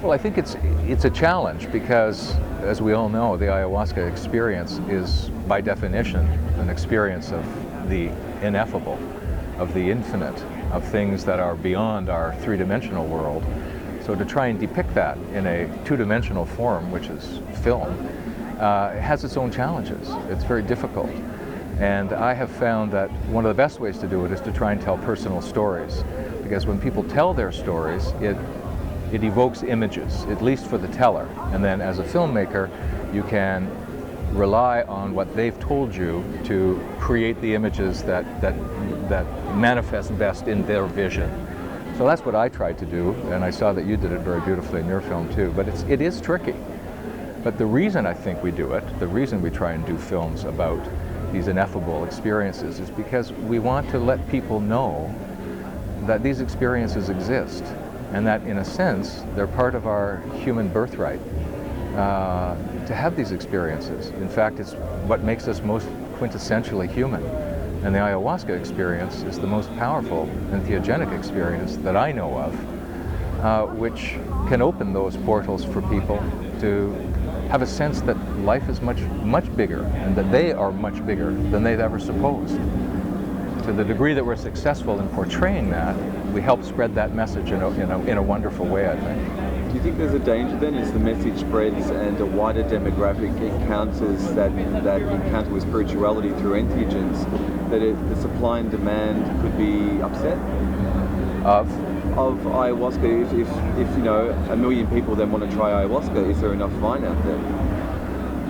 Well, I think it's a challenge because, as we all know, the ayahuasca experience is, by definition, an experience of the ineffable, of the infinite, of things that are beyond our three-dimensional world. So to try and depict that in a two-dimensional form, which is film, it has its own challenges. It's very difficult. And I have found that one of the best ways to do it is to try and tell personal stories. Because when people tell their stories, it evokes images, at least for the teller. And then as a filmmaker, you can rely on what they've told you to create the images that manifest best in their vision. So that's what I tried to do, and I saw that you did it very beautifully in your film too. But it is tricky. But the reason I think we do it, the reason we try and do films about these ineffable experiences, is because we want to let people know that these experiences exist, and that in a sense they're part of our human birthright to have these experiences. In fact, it's what makes us most quintessentially human. And the ayahuasca experience is the most powerful entheogenic experience that I know of, which can open those portals for people to have a sense that life is much, much bigger, and that they are much bigger than they've ever supposed. To the degree that we're successful in portraying that, we help spread that message in a wonderful way, I think. Do you think there's a danger then as the message spreads and a wider demographic encounters that encounter with spirituality through entheogens, that the supply and demand could be upset? Of ayahuasca, if you know, 1 million people then want to try ayahuasca, is there enough vine out there?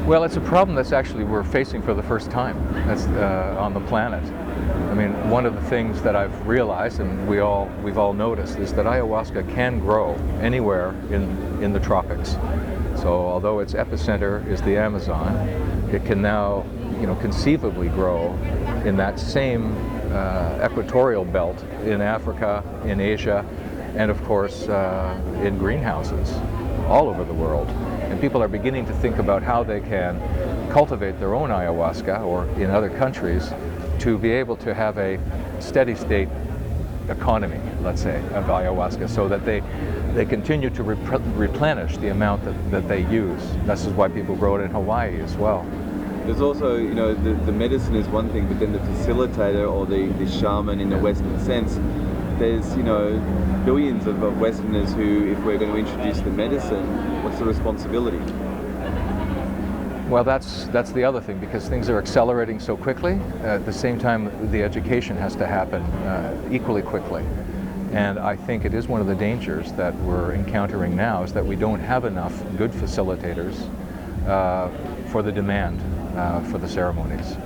Well, it's a problem that's actually we're facing for the first time on the planet. I mean, one of the things that I've realized, and we've all noticed, is that ayahuasca can grow anywhere in the tropics. So although its epicenter is the Amazon, it can now, conceivably grow in that same equatorial belt in Africa, in Asia, and of course in greenhouses all over the world. And people are beginning to think about how they can cultivate their own ayahuasca, or in other countries, to be able to have a steady state economy, let's say, of ayahuasca, so that they continue to replenish the amount that they use. This is why people grow it in Hawaii as well. There's also, the medicine is one thing, but then the facilitator or the shaman in the Western sense, there's, billions of Westerners who, if we're going to introduce the medicine, what's the responsibility? Well, that's the other thing, because things are accelerating so quickly. At the same time, the education has to happen equally quickly. And I think it is one of the dangers that we're encountering now, is that we don't have enough good facilitators for the demand for the ceremonies.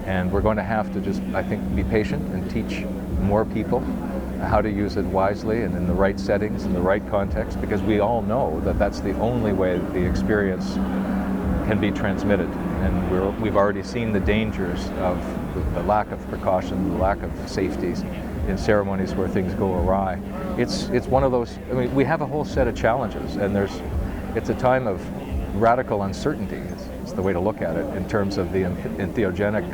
And we're going to have to just, I think, be patient and teach more people how to use it wisely and in the right settings, in the right context, because we all know that that's the only way that the experience can be transmitted. And we've already seen the dangers of the lack of precaution, the lack of safeties in ceremonies where things go awry. It's one of those, we have a whole set of challenges, and it's a time of radical uncertainty. It's the way to look at it in terms of the entheogenic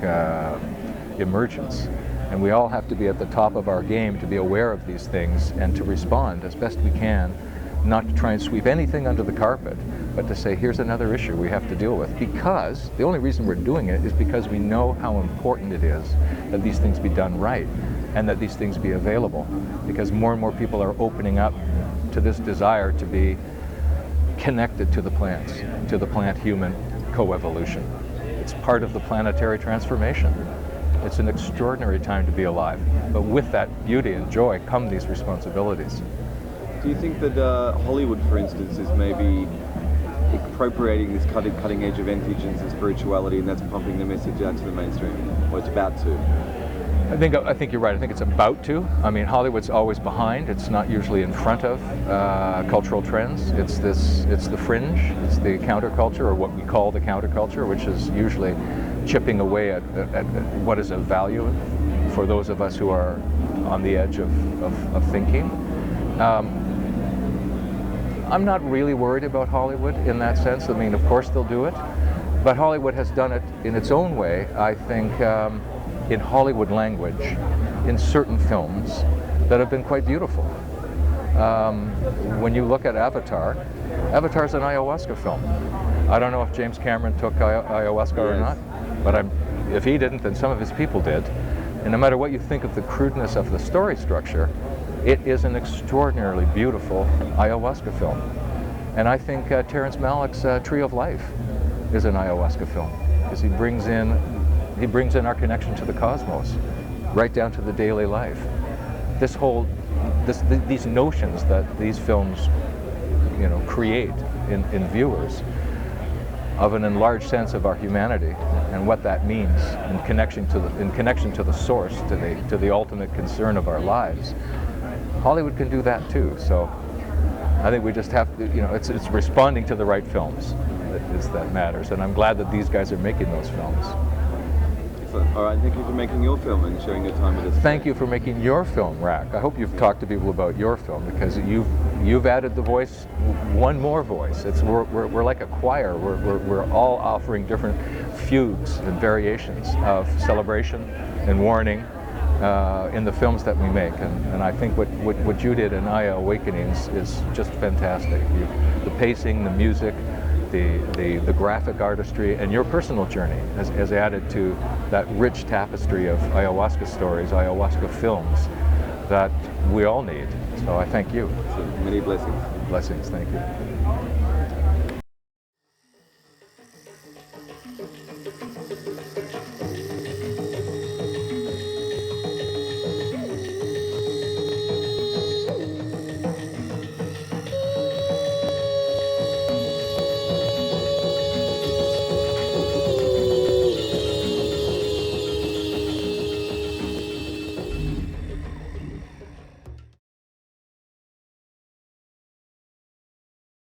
emergence. And we all have to be at the top of our game to be aware of these things and to respond as best we can, not to try and sweep anything under the carpet, but to say, here's another issue we have to deal with. Because the only reason we're doing it is because we know how important it is that these things be done right and that these things be available. Because more and more people are opening up to this desire to be connected to the plants, to the plant-human coevolution. It's part of the planetary transformation. It's an extraordinary time to be alive. But with that beauty and joy come these responsibilities. Do you think that Hollywood, for instance, is maybe appropriating this cutting edge of entheogens and spirituality, and that's pumping the message out to the mainstream? Or it's about to? I think you're right. I think it's about to. Hollywood's always behind. It's not usually in front of cultural trends. It's the fringe. It's the counterculture, or what we call the counterculture, which is usually chipping away at what is of value for those of us who are on the edge of thinking. I'm not really worried about Hollywood in that sense. Of course they'll do it, but Hollywood has done it in its own way, I think, in Hollywood language, in certain films that have been quite beautiful. When you look at Avatar, Avatar's an ayahuasca film. I don't know if James Cameron took ayahuasca or not, but if he didn't, then some of his people did. And no matter what you think of the crudeness of the story structure, it is an extraordinarily beautiful ayahuasca film. And I think Terrence Malick's Tree of Life is an ayahuasca film, because he brings in our connection to the cosmos, right down to the daily life. These notions that these films, create in viewers of an enlarged sense of our humanity and what that means in connection to the source, to the ultimate concern of our lives. Hollywood can do that too. So I think we just have to, it's responding to the right films that matters, and I'm glad that these guys are making those films. Excellent. All right, thank you for making your film and sharing your time with us. Thank you for making your film, Rack. I hope you've talked to people about your film, because you've added the voice, one more voice. We're like a choir. We're all offering different fugues and variations of celebration and warning in the films that we make, and I think what you did in Aya Awakenings is just fantastic. The pacing, the music, the graphic artistry, and your personal journey has added to that rich tapestry of ayahuasca stories, ayahuasca films that we all need. So I thank you. So many blessings. Blessings, thank you.